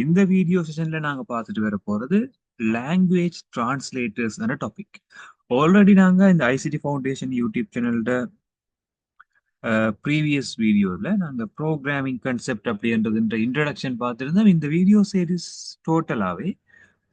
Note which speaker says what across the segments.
Speaker 1: இந்த வீடியோ செஷன்ல நாங்க பார்த்துட்டு வர போறது லாங்குவேஜ் டிரான்ஸ்லேட்டர்ஸ் டாபிக். ஆல்ரெடி நாங்க இந்த ஐசிடி ஃபவுண்டேஷன் யூடியூப் சேனல்ல ப்ரீவியஸ் வீடியோல நாங்க ப்ரோக்ராமிங் கன்செப்ட் அப்படின்றதுன்ற இன்ட்ரடக்ஷன் பார்த்துருந்தோம். இந்த வீடியோ சீரிஸ் டோட்டலாவே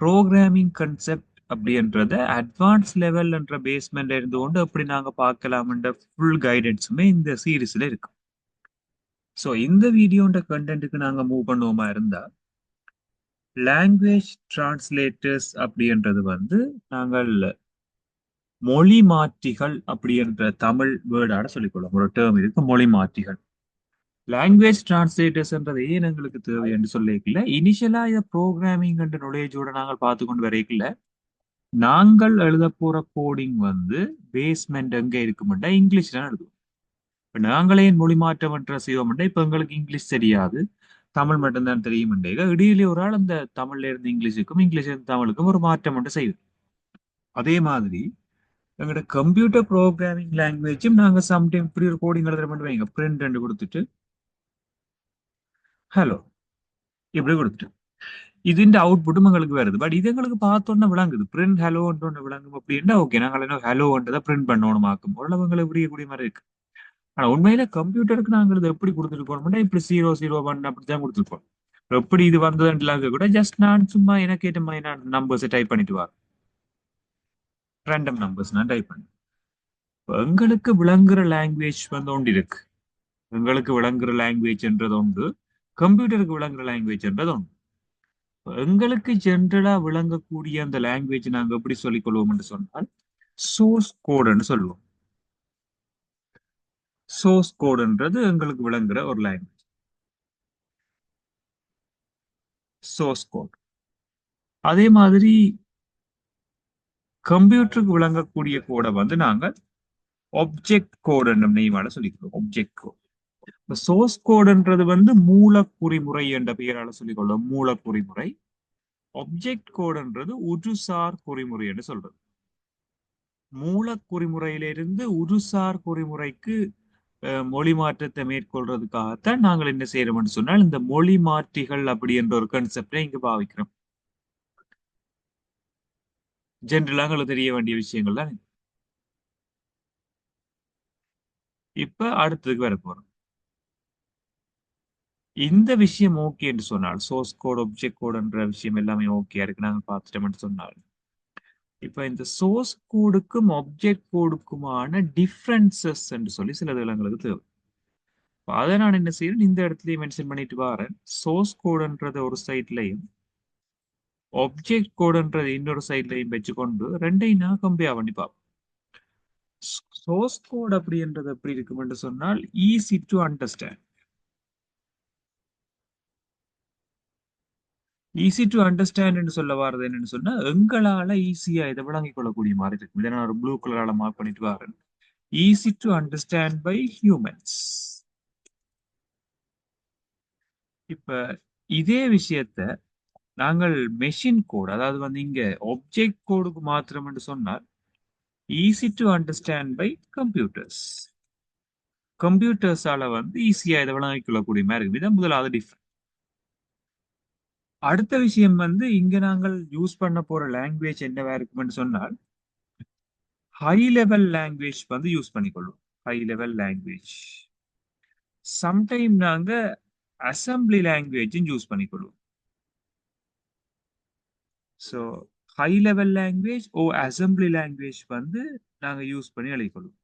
Speaker 1: ப்ரோக்ராமிங் கன்செப்ட் அப்படின்றத அட்வான்ஸ் லெவல்ன்ற பேஸ்மெண்ட்ல இருந்து கொண்டு எப்படி நாங்க பார்க்கலாம்ன்ற ஃபுல் கைடன்ஸுமே இந்த சீரீஸ்ல இருக்கு. ஸோ இந்த வீடியோன்ற கண்டென்ட்டுக்கு நாங்க மூவ் பண்ணுவோமா இருந்தா லாங்குவேஜ் டிரான்ஸ்லேட்டர்ஸ் அப்படின்றது நாங்கள் மொழி மாற்றிகள் அப்படின்ற தமிழ் வேர்டாட சொல்லிக்கொள்ளும் ஒரு டேர்ம் இருக்கு, மொழி மாற்றிகள். லாங்குவேஜ் டிரான்ஸ்லேட்டர்ஸ்ன்றது ஏன் எங்களுக்கு தேவை என்று சொல்லிக்கல, இனிஷியலா இதை ப்ரோக்ராமிங் என்ற நுழையோட நாங்கள் பார்த்து கொண்டு வரைக்கல, நாங்கள் எழுத போற கோடிங் பேஸ்மெண்ட் எங்க இருக்குமெண்டா இங்கிலீஷ் தான் எழுதுவோம். இப்ப நாங்களே மொழி மாற்றம் என்ற செய்வோம்டா இப்ப எங்களுக்கு இங்கிலீஷ் தெரியாது, தமிழ் மட்டும்தான் தெரியும். இடையிலே ஒரு ஆள் அந்த தமிழ்ல இருந்து இங்கிலீஷுக்கும் இங்கிலீஷ்ல இருந்து தமிழுக்கும் ஒரு மாற்றம் மட்டும் செய்வோம். அதே மாதிரி எங்களோட கம்ப்யூட்டர் ப்ரோக்ராமிங் லாங்குவேஜும் நாங்க சம்டைம் இப்படி ஒரு கோடிங் எழுதுற மட்டும் வைங்க, பிரிண்ட் ரெண்டு கொடுத்துட்டு ஹலோ இப்படி கொடுத்துட்டு இதுன்ற அவுட்புட்டும் எங்களுக்கு வருது. பட் இது எங்களுக்கு பார்த்தோன்னா விளங்குது, பிரிண்ட் ஹலோன்னு விளங்கும் அப்படின்னா ஓகே, நாங்கள் என்ன ஹலோன்றதை பிரிண்ட் பண்ணணும் ஆக்கும் ஓரளவு எங்களுக்கு புரியக்கூடிய மாதிரி இருக்கு. ஆனா உண்மையில கம்ப்யூட்டருக்கு நாங்கள் இதை எப்படி கொடுத்துருக்கோம்னா இப்படி 001 அப்படித்தான் கொடுத்துருக்கோம். எப்படி இது வந்ததுன்றது கூட ஜஸ்ட் நான் சும்மா எனக்கு ஏற்ற மாதிரி நான் நம்பர்ஸை டைப் பண்ணிட்டு வரேன், ரேண்டம் நம்பர்ஸ் நான் டைப் பண்ணேன். எங்களுக்கு விளங்குற லாங்குவேஜ் ஒன்று இருக்கு, எங்களுக்கு விளங்குற லாங்குவேஜ்ன்றது ஒன்று, கம்ப்யூட்டருக்கு விளங்குற லாங்குவேஜ்ன்றது ஒன்று. எங்களுக்கு ஜென்ரலா விளங்கக்கூடிய அந்த லாங்குவேஜ் நாங்க எப்படி சொல்லிக் கொள்வோம் என்று சொன்னால் சோர்ஸ் கோடுன்னு சொல்லுவோம். சோர்ஸ் கோடுன்றது எங்களுக்கு விளங்குற ஒரு லாங்குவேஜ், சோர்ஸ் கோட். அதே மாதிரி கம்ப்யூட்டருக்கு விளங்கக்கூடிய கோடை நாங்கள் ஆப்ஜெக்ட் கோடுன்ற நெய்மால சொல்லிக்கிறோம், ஆப்ஜெக்ட் கோட். சோர்ஸ் கோடுன்றது மூல குறிமுறை என்ற பெயரால சொல்லிக்கொள்ளும், மூல குறிமுறை. ஆப்ஜெக்ட் கோடுன்றது உருசார் குறிமுறை என்று சொல்றது. மூல குறிமுறையிலிருந்து உருசார் குறிமுறைக்கு மொழி மாற்றத்தை மேற்கொள்றதுக்காகத்தான் நாங்கள் என்ன செய்யறோம்னு சொன்னால் இந்த மொழி மாற்றிகள் அப்படி என்ற ஒரு கன்செப்டை இங்க பாவிக்கிறோம். ஜென்ரலா உங்களுக்கு தெரிய வேண்டிய விஷயங்கள் தான். இப்ப அடுத்ததுக்கு வர போறோம். இந்த விஷயம் ஓகே என்று சொன்னால், சோர்ஸ் கோட் ஆப்ஜெக்ட் கோடுன்ற விஷயம் எல்லாமே ஓகே இருக்கு நாங்க பார்த்துட்டோம்னு சொன்னால், இப்ப இந்த சோர்ஸ் கோடுக்கும் ஆப்ஜெக்ட் கோடுக்குமான டிஃபரன்சஸ் என்று சொல்லி சில எங்களுக்கு தேவை. அதை நான் என்ன செய்யறேன், இந்த இடத்துலயே மென்ஷன் பண்ணிட்டு வரேன். சோர்ஸ் கோடுன்றது ஒரு சைட்லையும் ஆப்ஜெக்ட் கோடுன்றது இன்னொரு சைட்லையும் வச்சுக்கொண்டு ரெண்டையும் நான் கம்பேர் பண்ணி பார்ப்போம். சோர்ஸ் கோட் அப்படின்றது எப்படி இருக்கும் என்று சொன்னால் easy to understand. Easy to understand என்று சொல்ல வர்றது என்னன்னு சொன்னா எங்களால ஈஸியா இதை விளங்கிக் கொள்ளக்கூடிய மாதிரி இருக்கும். இதை நான் ஒரு ப்ளூ கலரால மார்க் பண்ணிட்டு வரேன். Easy to understand by humans. இப்ப இதே விஷயத்த நாங்கள் மெஷின் கோட், அதாவது இங்க ஆப்ஜெக்ட் கோடுக்கு மாத்திரம் என்று சொன்னால் easy to understand by computers. கம்ப்யூட்டர்ஸால ஈஸியா இதை விளங்கிக் கொள்ளக்கூடிய மாதிரி இருக்கும். இதான் முதலாவது டிஃபரன்ஸ். அடுத்த விஷயம் இங்க நாங்கள் யூஸ் பண்ண போற லாங்குவேஜ் என்னவா இருக்கும்னு சொன்னால் ஹை லெவல் லாங்குவேஜ் யூஸ் பண்ணிக்கொள்ளும். ஹை லெவல் லாங்குவேஜ் சம்டைம் நாங்க அசம்பிளி லாங்குவேஜ் யூஸ் பண்ணிக்கொள்வோம். So high level language or assembly language நாங்க யூஸ் பண்ணி எழுதிக்கொள்வோம்.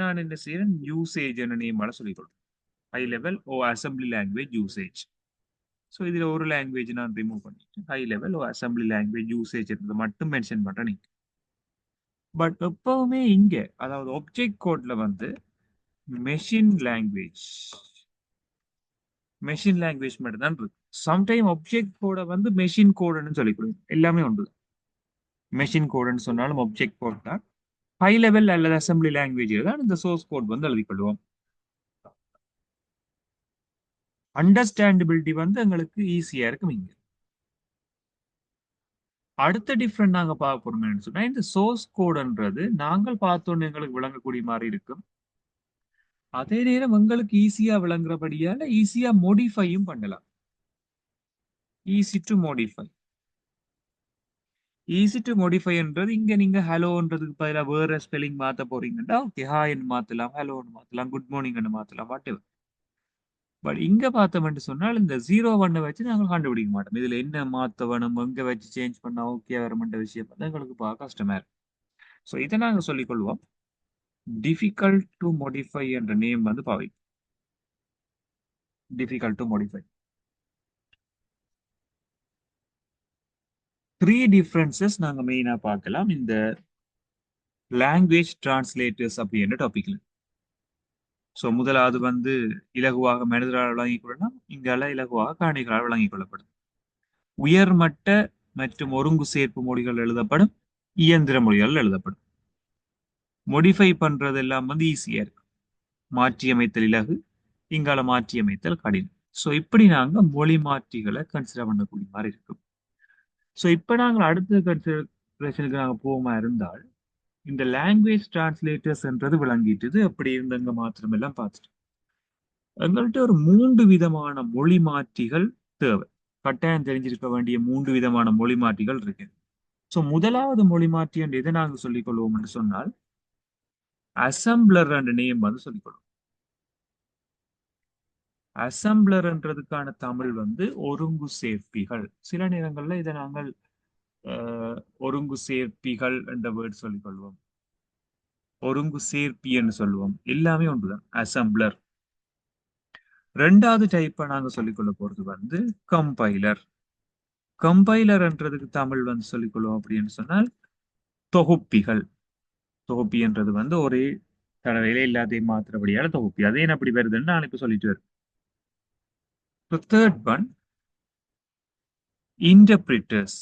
Speaker 1: நான் என்ன செய்யறேன், யூசேஜ் நேமால சொல்லிக்கொள்வோம், high level or assembly language usage. So இதுல ஒரு லாங்குவேஜ் நான் ரிமூவ் பண்ணிட்டு high level or assembly language usage மட்டும் மென்ஷன் பண்றேன் நீங்க. பட் எப்பவுமே இங்க அதாவது ஆப்ஜெக்ட் கோட்ல மெஷின் லாங்குவேஜ் மட்டும் தான் இருக்கு. சம்டைம் ஆப்ஜெக்ட் கோட மெஷின் கோடுன்னு சொல்லிக்கொள்ளும், எல்லாமே உண்டு. மெஷின் கோடுன்னு சொன்னாலும் ஆப்ஜெக்ட் கோட் தான். ஹை லெவல் அல்லது அசம்பிளி லாங்குவேஜ் தான் இந்த சோர்ஸ் கோட் எழுதிக்கொள்வோம். அண்டர்ஸ்டாண்டபிலிட்டி எங்களுக்கு ஈஸியா இருக்கும் இங்க. அடுத்த டிஃபரெண்ட் நாங்க பார்க்க போறோம்னு சொன்னா இந்த சோர்ஸ் கோடுன்றது நாங்கள் பார்த்தோன்னு எங்களுக்கு விளங்கக்கூடிய மாதிரி இருக்கும். அதே நேரம் எங்களுக்கு ஈஸியா விளங்குறபடியால ஈஸியா மோடிஃபையும் பண்ணலாம். Easy to modify. Easy to modify என்றது இங்க நீங்க ஹலோன்றதுக்கு பதிலா வேற ஸ்பெல்லிங் மாத்த போறீங்கன்னா ஓகே ஹாய்ன்னு மாத்தலாம், ஹலோன்னு மாத்தலாம், குட் மார்னிங்னு மாத்தலாம், வாட் எவர். பட் இங்க பார்த்தோம் என்று சொன்னால் இந்த 01 வச்சு நாங்க கண்டுபிடிக்க மாட்டோம். இதுல என்ன மாத்த வேணும், எங்க வச்சு சேஞ்ச் பண்ணா ஓகே வரும்ன்ற விஷயம் வந்து எங்களுக்கு பார்க்க கஷ்டமா இருக்கு. ஸோ இதை நாங்க சொல்லிக் கொள்வோம். டிஃபிகல்ட் டு மாடிஃபை என்ற நேம் வந்து பாவிக்கும். Difficult to modify. 3 டிஃபரன்சஸ் நாங்க மெயினா பார்க்கலாம் இந்த லாங்குவேஜ் டிரான்ஸ்லேட்டர்ஸ் அப்படின்ற டாபிக்ல. ஸோ முதலாவது வந்து இலகுவாக மனிதரால் வழங்கிக் கொள்ளலாம், இங்கால இலகுவாக காணிகளால் வழங்கிக் கொள்ளப்படும். உயர்மட்ட மற்றும் ஒருங்கு சேர்ப்பு மொழிகள் எழுதப்படும், இயந்திர மொழிகள் எழுதப்படும். மொடிஃபை பண்றது எல்லாம் வந்து ஈஸியா இருக்கு. மாற்றியமைத்தல் இலகு, இங்கால மாற்றியமைத்தல் கடினம். ஸோ இப்படி நாங்க மொழி மாற்றிகளை கன்சிடர் பண்ணக்கூடிய மாதிரி இருக்கும். ஸோ இப்போ நாங்கள் அடுத்த கன்சிடரேஷனுக்கு நாங்கள் போமா இருந்தால் இந்த லாங்குவேஜ் டிரான்ஸ்லேட்டர்ஸ்ன்றது விளங்கிட்டது. அப்படி இருந்தங்க மாத்திரம் எல்லாம் பார்த்துட்டு எங்கள்கிட்ட ஒரு 3 விதமான மொழி மாற்றிகள் தேவை. கட்டாயம் தெரிஞ்சிருக்க வேண்டிய 3 விதமான மொழி மாற்றிகள் இருக்கு. ஸோ முதலாவது மொழி மாற்றி என்று எதை நாங்கள் சொல்லிக் கொள்வோம் என்று சொன்னால் அசம்பிளர் என்ற நேம் வந்து சொல்லிக் கொள்வோம். அசம்பிளர்ன்றதுக்கான தமிழ் வந்து ஒருங்கு சேர்ப்பிகள். சில நேரங்கள்ல இதை நாங்கள் ஒருங்கு சேர்ப்பிகள் என்ற வேர்டு சொல்லிக் கொள்வோம், ஒருங்கு சேர்ப்பி என்று சொல்லுவோம். எல்லாமே ஒன்றுதான் அசம்பிளர். ரெண்டாவது டைப்பை நாங்க சொல்லிக்கொள்ள போறது வந்து கம்பைலர். கம்பைலர்ன்றதுக்கு தமிழ் வந்து சொல்லிக்கொள்வோம் அப்படின்னு சொன்னால் தொகுப்பிகள். தொகுப்பி என்றது வந்து ஒரே தடவையில எல்லாத்தையும் மாத்திரபடியான தொகுப்பி. அதே என்ன அப்படி வருதுன்னு நான் இப்ப சொல்லிட்டு வரேன். Third one interpreters.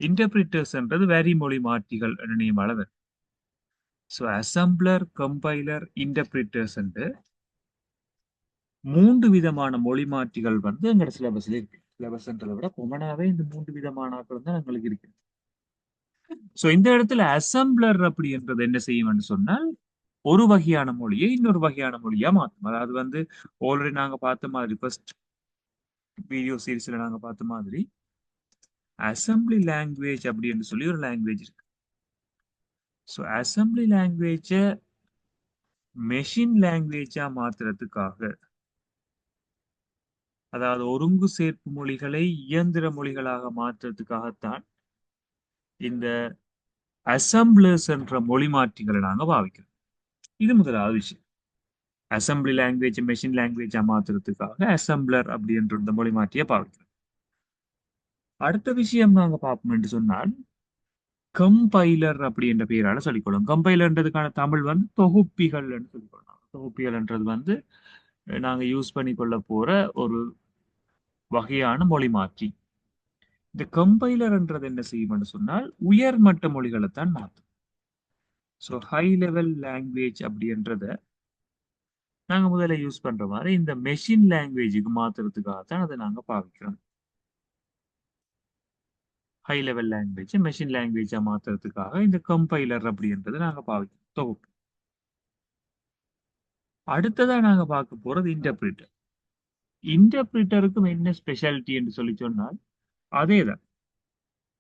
Speaker 1: இன்டர்பிரிட்டர்ஸ்ன்றது வரி மொழி மாற்றிகள் நினைவு அளவு. ஸோ அசம்பிளர், கம்பைலர், இன்டர்பிரிட்டர்ஸ் என்று 3 விதமான மொழி மாற்றிகள் வந்து எங்களோட சிலபஸ்ல இருக்கு. சிலபஸ்ன்றதை விட கொமனாவே இந்த 3 விதமான ஆட்கள் தான் எங்களுக்கு இருக்கு. ஸோ இந்த இடத்துல அசம்பிளர் அப்படின்றது என்ன செய்யும்னு சொன்னால் ஒரு வகையான மொழியை இன்னொரு வகையான மொழியா மாற்றும். அதாவது வந்து ஆல்ரெடி நாங்க பார்த்த மாதிரி ஃபர்ஸ்ட் வீடியோ சீரீஸ்ல நாங்க பார்த்த மாதிரி அசம்பிளி லாங்குவேஜ் அப்படின்னு சொல்லி ஒரு லாங்குவேஜ் இருக்கு. ஸோ அசம்பிளி லாங்குவேஜை மெஷின் லாங்குவேஜா மாத்துறதுக்காக, அதாவது ஒருங்கு சேர்ப்பு மொழிகளை இயந்திர மொழிகளாக மாற்றுறதுக்காகத்தான் இந்த அசம்பிளர்ஸ் என்ற மொழி மாற்றிகளை நாங்க பாவிக்கிறோம். இது முதலாவது விஷயம். அசம்பிளி லாங்குவேஜ் மெஷின் லாங்குவேஜா மாத்துறதுக்காக அசம்பிளர் அப்படின்ற இந்த மொழி மாற்றியை பாவிக்கிறோம். அடுத்த விஷயம் நாங்க பார்ப்போம் என்று சொன்னால் கம்பைலர் அப்படின்ற பெயரால சொல்லிக்கொள்ளும். கம்பைலர்ன்றதுக்கான தமிழ் வந்து தொகுப்பிகள் சொல்லிக்கொள்ளலாம். தொகுப்பிகள்ன்றது வந்து நாங்க யூஸ் பண்ணி கொள்ள போற ஒரு வகையான மொழி மாற்றி. இந்த கம்பைலர்ன்றது என்ன செய்யும் சொன்னால் உயர்மட்ட மொழிகளை தான் மாற்றும். ஸோ ஹை லெவல் லாங்குவேஜ் அப்படின்றத நாங்க முதல்ல யூஸ் பண்ற மாதிரி இந்த மெஷின் லாங்குவேஜுக்கு மாத்துறதுக்காக தான் அதை நாங்க பாவிக்கிறோம். ஹை லெவல் லாங்குவேஜ் மெஷின் லாங்குவேஜா மாத்துறதுக்காக இந்த கம்பைலர் அப்படின்றத நாங்க பாவிக்கிறோம், தொகுப்பு. அடுத்ததா நாங்க பார்க்க போறது இன்டர்பிரிட்டர். இன்டர்பிரிட்டருக்கும் என்ன ஸ்பெஷாலிட்டி என்று சொல்லி சொன்னால் அதேதான்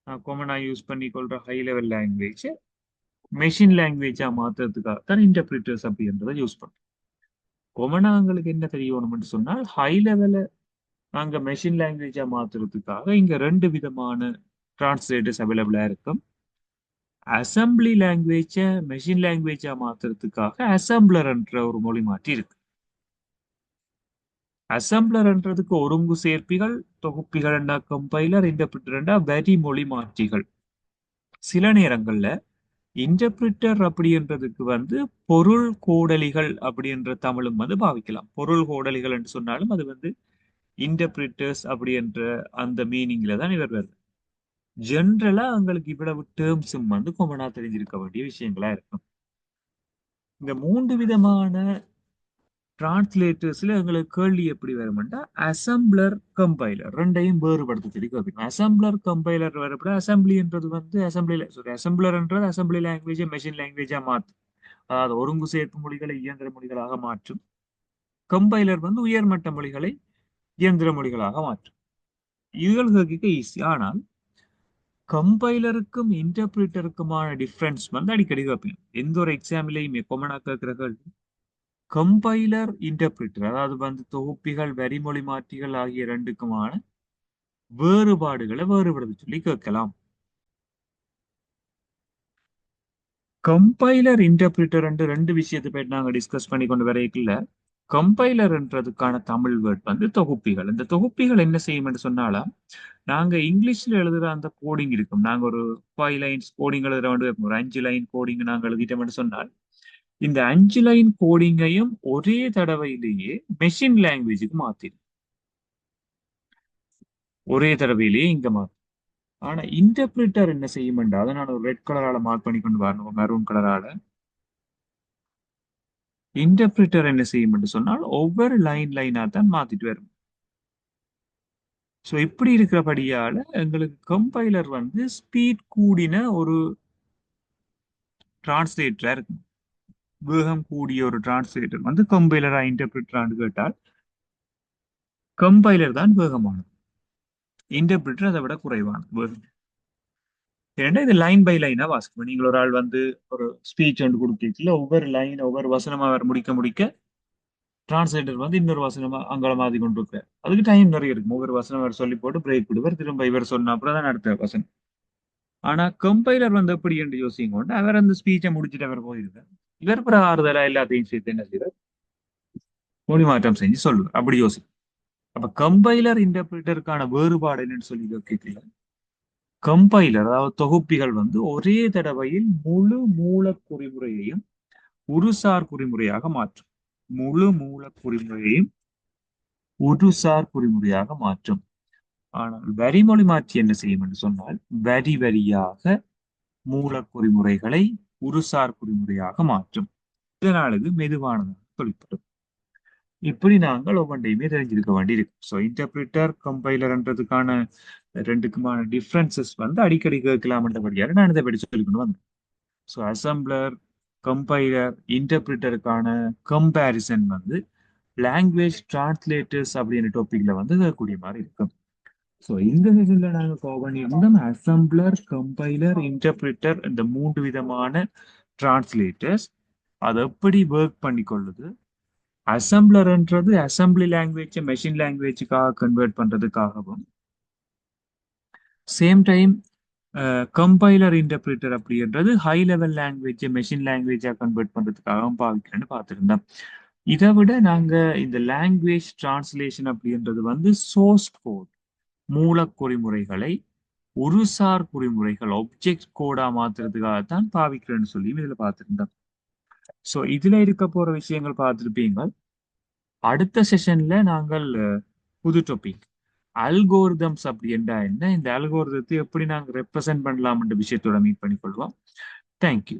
Speaker 1: நான் காமனா யூஸ் பண்ணி கொள்ற ஹை லெவல் லாங்குவேஜ் மெஷின் லாங்குவேஜா மாத்துறதுக்காக தான் இன்டர்பிரிட்டர்ஸ் அப்படின்றத யூஸ் பண்றோம். காமனா எங்களுக்கு என்ன தெரியணும்னு சொன்னால் ஹை லெவல நாங்க மெஷின் லாங்குவேஜா மாத்துறதுக்காக இங்க 2 விதமான டிரான்ஸ்லேட்டர்ஸ் அவைலபிளா இருக்கும். அசம்பிளி லாங்குவேஜ மெஷின் லாங்குவேஜா மாத்துறதுக்காக அசம்பிளர் என்ற ஒரு மொழி மாற்றி இருக்கு. அசம்பிளர்ன்றதுக்கு ஒருங்கு சேர்ப்பிகள், தொகுப்பிகள், கம்பைலர், இன்டர்பிரிட்டர் வரி மொழி மாற்றிகள். சில நேரங்கள்ல இன்டர்பிரிட்டர் அப்படின்றதுக்கு வந்து பொருள் கோடலிகள் அப்படின்ற தமிழும் வந்து பாவிக்கலாம். பொருள் கோடலிகள் என்று சொன்னாலும் அது வந்து இன்டர்பிரிட்டர்ஸ் அப்படின்ற அந்த மீனிங்ல தான் இவர் வருது. ஜென்ரலா உங்களுக்கு இவ்வளவு டேர்ம்ஸும் வந்து கொமனா தெரிஞ்சிருக்க வேண்டிய விஷயங்களா இருக்கும். இந்த 3 விதமான டிரான்ஸ்லேட்டர்ஸ்ல எங்களுக்கு கேள்வி எப்படி வரும்னா அசம்பிளர், கம்பைலர் ரெண்டையும் வேறுபடுத்த சொல்லி கேட்பீங்க. அசம்பிளர், கம்பைலர் வரப்பட அசம்பிளின்றது வந்து அசம்பிளர்ன்றது அசம்பிளி லாங்குவேஜ் மெஷின் லாங்குவேஜா மாற்றும். அதாவது ஒருங்கு சேர்ப்பு மொழிகளை இயந்திர மொழிகளாக மாற்றும். கம்பைலர் வந்து உயர்மட்ட மொழிகளை இயந்திர மொழிகளாக மாற்றும். இதுகளுக்கு ஈஸி. ஆனால் கம்பைலருக்கும் இன்டர்பிரிட்டருக்குமான டிஃபரன்ஸ் வந்து அடிக்கடி கேட்பேன். எந்த ஒரு எக்ஸாம்லையுமே கொமனா கேட்கிறார்கள். கம்பைலர் இன்டர்பிரிட்டர் அதாவது வந்து தொகுப்பிகள் வரிமொழி மாற்றிகள் ஆகிய ரெண்டுக்குமான வேறுபாடுகளை வேறுபடுத்த சொல்லி கேட்கலாம். கம்பைலர் இன்டர்பிரிட்டர் என்று ரெண்டு விஷயத்தை பற்றி நாங்க டிஸ்கஸ் பண்ணி கொண்டு வரைக்கல. கம்பைலர்ன்றதுக்கான தமிழ் வேர்ட் வந்து தொகுப்பிகள். இந்த தொகுப்பிகள் என்ன செய்யும் என்று சொன்னாலும் நாங்க இங்கிலீஷ்ல எழுதுற அந்த கோடிங் இருக்கும். நாங்க ஒரு 5 லைன்ஸ் கோடிங் எழுதுற வேண்டிய ஒரு 5 லைன் கோடிங் நாங்க எழுதிட்டோம்னு சொன்னால் இந்த 5 லைன் கோடிங்கையும் ஒரே தடவையிலேயே மெஷின் லாங்குவேஜுக்கு மாத்திடும். ஒரே தடவையிலேயே இங்க மாத்தும். ஆனா இன்டர்பிரிட்டர் என்ன செய்யும் அதை நான் ஒரு ரெட் கலரால மார்க் பண்ணி கொண்டு வரணும், மெரூன் கலரால. இன்டர்பிரிட்டர் என்ன செய்யும் என்று சொன்னால் ஒவ்வொரு லைனா தான் மாத்திட்டு வரும். ஸோ இப்படி இருக்கிறபடியால எங்களுக்கு கம்பைலர் வந்து ஸ்பீட் கூடின ஒரு டிரான்ஸ்லேட்டரா இருக்கும். வேகம் கூடிய ஒரு டிரான்ஸ்லேட்டர் வந்து கம்பைலரா இன்டர்பிரிட்டரான்னு கேட்டால் கம்பைலர் தான் வேகமானது, இன்டர்பிரிட்டர் அதை விட குறைவானது வேகம். ஏன்னா இது லைன் பை லைனா வாசிக்கும். நீங்கள் ஒரு ஆள் வந்து ஒரு ஸ்பீச் ஒன்று கொடுக்கல, ஒவ்வொரு லைன் ஒவ்வொரு வசனமா அவர் முடிக்க முடிக்க டிரான்ஸ்லேட்டர் வந்து இன்னொரு வசனமா அங்கால மாத்தி கொண்டு இருக்கார். அதுக்கு டைம் நிறைய இருக்கும். ஒவ்வொரு வசனம் அவர் சொல்லி போட்டு பிரேக் விடுவார், திரும்ப இவர் சொன்ன அப்புறம் தான் அடுத்த வசனம். ஆனா கம்பைலர் வந்து எப்படி என்று யோசிங்க கொண்டு அவர் அந்த ஸ்பீச்சை முடிச்சுட்டு அவர் போயிருக்கார். இவர் அப்புறம் ஆறுதலா எல்லாத்தையும் சேர்த்து என்ன செய்வார், மொழி மாற்றம் செஞ்சு சொல்லுவார். அப்படி யோசிக்கும். அப்ப கம்பைலர் இன்டர்பிரிட்டருக்கான வேறுபாடு என்னன்னு சொல்லி கேட்கல. கம்பைலர் அதாவது தொகுப்பிகள் வந்து ஒரே தடவையில் முழு மூல குறிமுறையையும் உருசார் குறிமுறையாக மாற்றும். முழு மூல குறிமுறையையும் உருசார் குறிமுறையாக மாற்றும். ஆனால் வரிமொழி மாற்றி என்ன செய்யும் என்று சொன்னால் வரி வரியாக மூல குறிமுறைகளை உருசார் குறிமுறையாக மாற்றும். இதனால் இது மெதுவானதாக தொழிற்படும். இப்படி நாங்கள் ஒவ்வொன்றையுமே தெரிஞ்சிருக்க வேண்டியிருக்கு. ஸோ இன்டர்பிரிட்டர் கம்பைலர்ன்றதுக்கான ரெண்டுக்குமான டிஃப்ரென்சஸ் வந்து அடிக்கடி கேட்கலாம்ன்றபடியால நான் இதை பற்றி சொல்லிக்கொண்டு வந்தேன். ஸோ அசம்பிளர் கம்பைலர் இன்டர்பிரிட்டருக்கான கம்பேரிசன் வந்து லாங்குவேஜ் டிரான்ஸ்லேட்டர்ஸ் அப்படின்ற டாபிக்ல வந்து கேட்கக்கூடிய மாதிரி இருக்கும். ஸோ இந்த செஷன்ல நாங்கள் கவர் பண்ணியிருந்தோம் அசம்பிளர் கம்பைலர் இன்டர்பிரிட்டர் இந்த 3 விதமான டிரான்ஸ்லேட்டர்ஸ் அதை எப்படி ஒர்க் பண்ணி கொள்ளுது. அசம்பிளர்ன்றது அசம்பிளி லாங்குவேஜ் மெஷின் லாங்குவேஜுக்காக கன்வெர்ட் பண்றதுக்காகவும், சேம் டைம் கம்பைலர் இன்டர்பிரிட்டர் அப்படின்றது ஹை லெவல் லாங்குவேஜ் மெஷின் லாங்குவேஜா கன்வெர்ட் பண்றதுக்காகவும் பாவிக்கிறேன்னு பார்த்துருந்தோம். இதை விட நாங்க இந்த லாங்குவேஜ் டிரான்ஸ்லேஷன் அப்படின்றது வந்து சோர்ஸ் கோட் மூல குறிமுறைகளை உருசார் குறிமுறைகள் ஒப்ஜெக்ட் கோடா மாத்துறதுக்காகத்தான் பாவிக்கிறேன்னு சொல்லி இதுல பார்த்துருந்தோம். ஸோ இதுல இருக்க போற விஷயங்கள் பார்த்துருப்பீங்க. அடுத்த செஷன்ல நாங்கள் புது டாபிக் அல்கோரிதம்ஸ் அப்படி என்றா என்ன, இந்த அல்கோரிதத்தை எப்படி நாங்கள் ரெப்ரசென்ட் பண்ணலாம்ன்ற விஷயத்தோட மீட் பண்ணிக்கொள்வோம். தேங்க்யூ.